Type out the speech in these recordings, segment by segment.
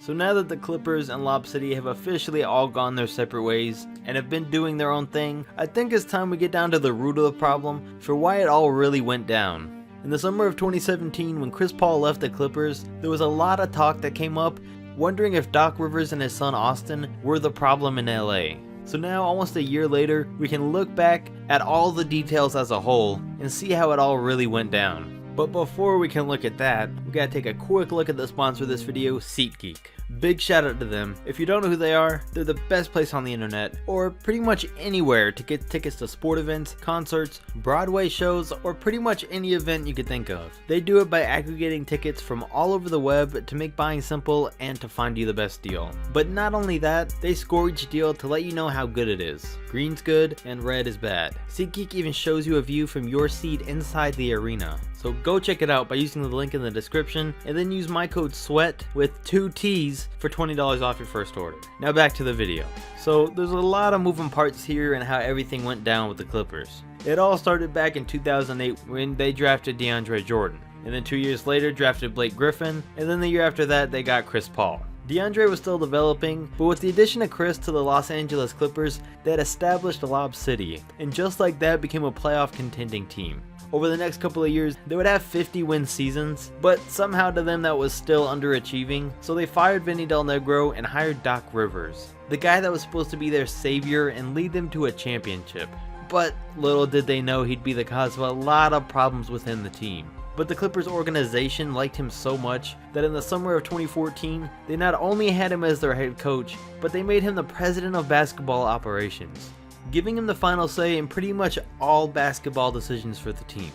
So now that the Clippers and Lob City have officially all gone their separate ways and have been doing their own thing, I think it's time we get down to the root of the problem for why it all really went down. In the summer of 2017, when Chris Paul left the Clippers, there was a lot of talk that came up wondering if Doc Rivers and his son Austin were the problem in LA. So now, almost a year later, we can look back at all the details as a whole and see how it all really went down. But before we can look at that, we gotta take a quick look at the sponsor of this video, SeatGeek. Big shout out to them. If you don't know who they are, they're the best place on the internet, or pretty much anywhere to get tickets to sport events, concerts, Broadway shows, or pretty much any event you could think of. They do it by aggregating tickets from all over the web to make buying simple and to find you the best deal. But not only that, they score each deal to let you know how good it is. Green's good and red is bad. SeatGeek even shows you a view from your seat inside the arena. So go check it out by using the link in the description, and then use my code SWEAT with 2 T's for $20 off your first order. Now back to the video. So there's a lot of moving parts here and how everything went down with the Clippers. It all started back in 2008 when they drafted DeAndre Jordan, and then 2 years later drafted Blake Griffin, and then the year after that they got Chris Paul. DeAndre was still developing, but with the addition of Chris to the Los Angeles Clippers, they had established Lob City, and just like that became a playoff contending team. Over the next couple of years, they would have 50-win seasons, but somehow to them that was still underachieving, so they fired Vinny Del Negro and hired Doc Rivers, the guy that was supposed to be their savior and lead them to a championship. But little did they know he'd be the cause of a lot of problems within the team. But the Clippers organization liked him so much that in the summer of 2014, they not only had him as their head coach, but they made him the president of basketball operations, giving him the final say in pretty much all basketball decisions for the team.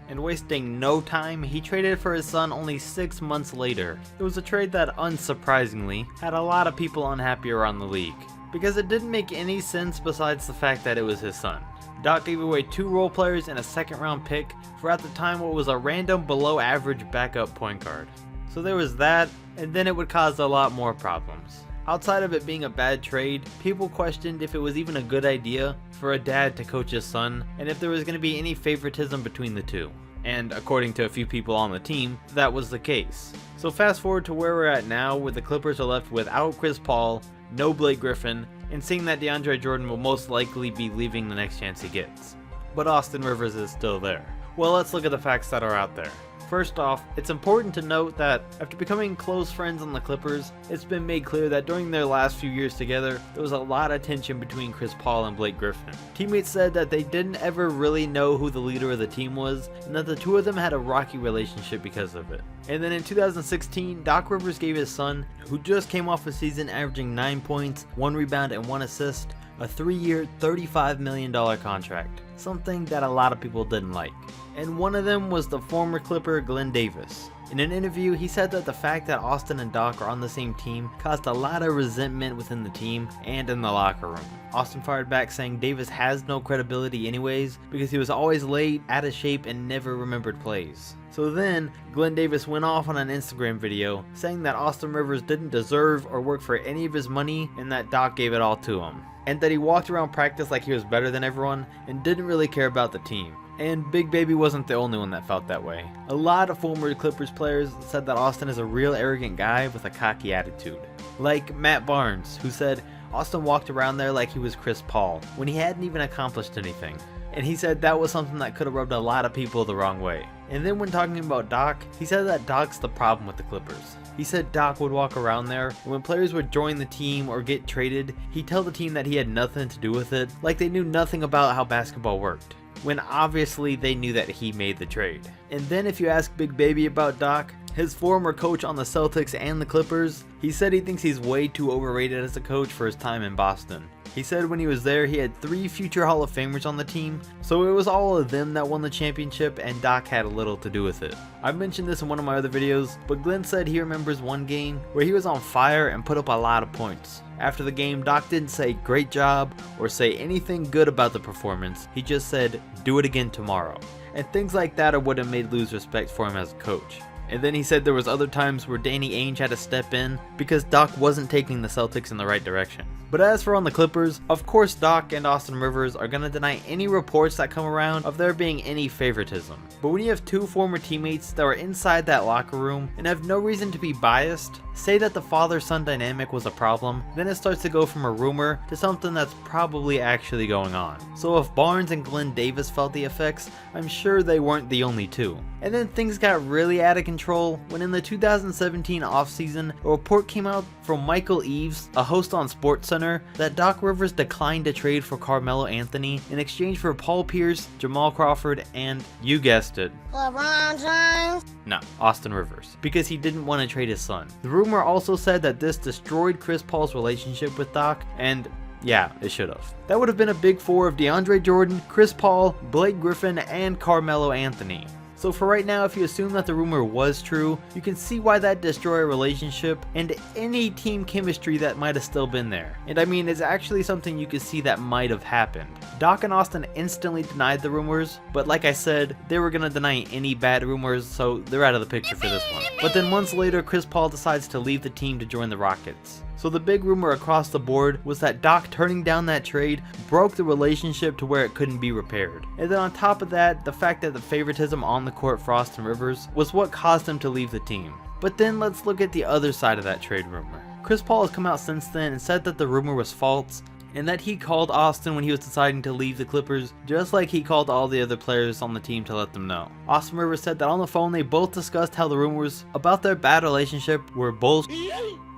And wasting no time, he traded for his son only 6 months later. It was a trade that, unsurprisingly, had a lot of people unhappy around the league, because it didn't make any sense besides the fact that it was his son. Doc gave away 2 role players and a second-round pick for at the time what was a random below-average backup point guard. So there was that, and then it would cause a lot more problems. Outside of it being a bad trade, people questioned if it was even a good idea for a dad to coach his son, and if there was going to be any favoritism between the two. And according to a few people on the team, that was the case. So fast forward to where we're at now, where the Clippers are left without Chris Paul, no Blake Griffin, and seeing that DeAndre Jordan will most likely be leaving the next chance he gets. But Austin Rivers is still there. Well, let's look at the facts that are out there. First off, it's important to note that after becoming close friends on the Clippers, it's been made clear that during their last few years together, there was a lot of tension between Chris Paul and Blake Griffin. Teammates said that they didn't ever really know who the leader of the team was, and that the two of them had a rocky relationship because of it. And then in 2016, Doc Rivers gave his son, who just came off a season averaging 9 points, 1 rebound, and 1 assist, a 3-year, $35 million contract, something that a lot of people didn't like. And one of them was the former Clipper Glenn Davis. In an interview, he said that the fact that Austin and Doc are on the same team caused a lot of resentment within the team and in the locker room. Austin fired back saying Davis has no credibility anyways because he was always late, out of shape, and never remembered plays. So then, Glenn Davis went off on an Instagram video saying that Austin Rivers didn't deserve or work for any of his money and that Doc gave it all to him. And that he walked around practice like he was better than everyone and didn't really care about the team. And Big Baby wasn't the only one that felt that way. A lot of former Clippers players said that Austin is a real arrogant guy with a cocky attitude. Like Matt Barnes, who said Austin walked around there like he was Chris Paul, when he hadn't even accomplished anything. And he said that was something that could have rubbed a lot of people the wrong way. And then when talking about Doc, he said that Doc's the problem with the Clippers. He said Doc would walk around there, and when players would join the team or get traded, he'd tell the team that he had nothing to do with it, like they knew nothing about how basketball worked, when obviously they knew that he made the trade. And then if you ask Big Baby about Doc, his former coach on the Celtics and the Clippers, he said he thinks he's way too overrated as a coach for his time in Boston. He said when he was there, he had 3 future Hall of Famers on the team, so it was all of them that won the championship and Doc had little to do with it. I've mentioned this in one of my other videos, but Glenn said he remembers one game where he was on fire and put up a lot of points. After the game, Doc didn't say great job or say anything good about the performance, he just said do it again tomorrow. And things like that are what have made lose respect for him as a coach. And then he said there was other times where Danny Ainge had to step in because Doc wasn't taking the Celtics in the right direction. But as for on the Clippers, of course Doc and Austin Rivers are going to deny any reports that come around of there being any favoritism. But when you have 2 former teammates that were inside that locker room and have no reason to be biased, say that the father-son dynamic was a problem, then it starts to go from a rumor to something that's probably actually going on. So if Barnes and Glenn Davis felt the effects, I'm sure they weren't the only two. And then things got really out of control when in the 2017 offseason, a report came out from Michael Eaves, a host on SportsCenter, that Doc Rivers declined a trade for Carmelo Anthony in exchange for Paul Pierce, Jamal Crawford, and, you guessed it, LeBron James? No, Austin Rivers, because he didn't want to trade his son. The rumor also said that this destroyed Chris Paul's relationship with Doc, and yeah, it should have. That would have been a big four of DeAndre Jordan, Chris Paul, Blake Griffin, and Carmelo Anthony. So for right now, if you assume that the rumor was true, you can see why that destroyed a relationship and any team chemistry that might have still been there. And I mean, it's actually something you can see that might have happened. Doc and Austin instantly denied the rumors, but like I said, they were gonna deny any bad rumors, so they're out of the picture for this one. But then months later, Chris Paul decides to leave the team to join the Rockets. So the big rumor across the board was that Doc turning down that trade broke the relationship to where it couldn't be repaired. And then on top of that, the fact that the favoritism on the court for Austin Rivers was what caused him to leave the team. But then let's look at the other side of that trade rumor. Chris Paul has come out since then and said that the rumor was false, and that he called Austin when he was deciding to leave the Clippers, just like he called all the other players on the team to let them know. Austin Rivers said that on the phone they both discussed how the rumors about their bad relationship were bullshit,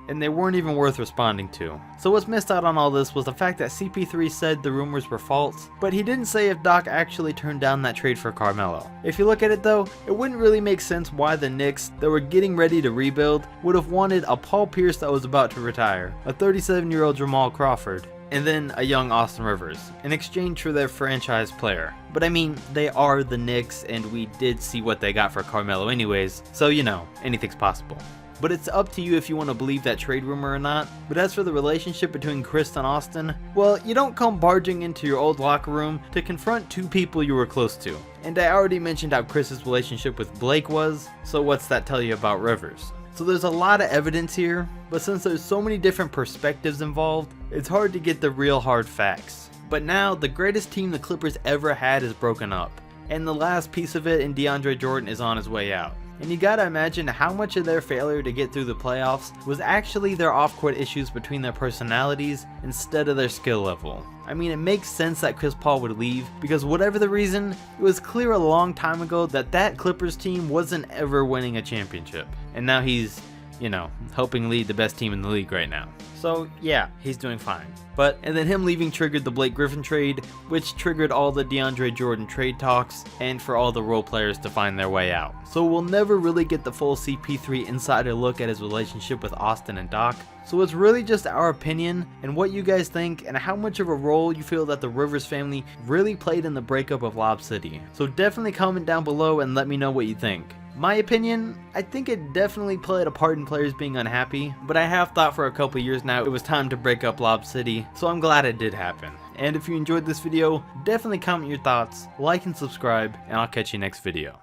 and they weren't even worth responding to. So what's missed out on all this was the fact that CP3 said the rumors were false, but he didn't say if Doc actually turned down that trade for Carmelo. If you look at it though, it wouldn't really make sense why the Knicks, that were getting ready to rebuild, would have wanted a Paul Pierce that was about to retire, a 37-year-old Jamal Crawford, and then a young Austin Rivers, in exchange for their franchise player. But I mean, they are the Knicks, and we did see what they got for Carmelo anyways, so you know, anything's possible. But it's up to you if you want to believe that trade rumor or not. But as for the relationship between Chris and Austin, well, you don't come barging into your old locker room to confront two people you were close to. And I already mentioned how Chris's relationship with Blake was, so what's that tell you about Rivers? So there's a lot of evidence here, but since there's so many different perspectives involved, it's hard to get the real hard facts. But now, the greatest team the Clippers ever had is broken up, and the last piece of it in DeAndre Jordan is on his way out. And you gotta imagine how much of their failure to get through the playoffs was actually their off-court issues between their personalities instead of their skill level. I mean, it makes sense that Chris Paul would leave, because whatever the reason, it was clear a long time ago that that Clippers team wasn't ever winning a championship. And now he's, you know, helping lead the best team in the league right now. So yeah, he's doing fine. And then him leaving triggered the Blake Griffin trade, which triggered all the DeAndre Jordan trade talks, and for all the role players to find their way out. So we'll never really get the full CP3 insider look at his relationship with Austin and Doc. So it's really just our opinion and what you guys think and how much of a role you feel that the Rivers family really played in the breakup of Lob City. So definitely comment down below and let me know what you think. My opinion, I think it definitely played a part in players being unhappy, but I have thought for a couple years now it was time to break up Lob City, so I'm glad it did happen. And if you enjoyed this video, definitely comment your thoughts, like and subscribe, and I'll catch you next video.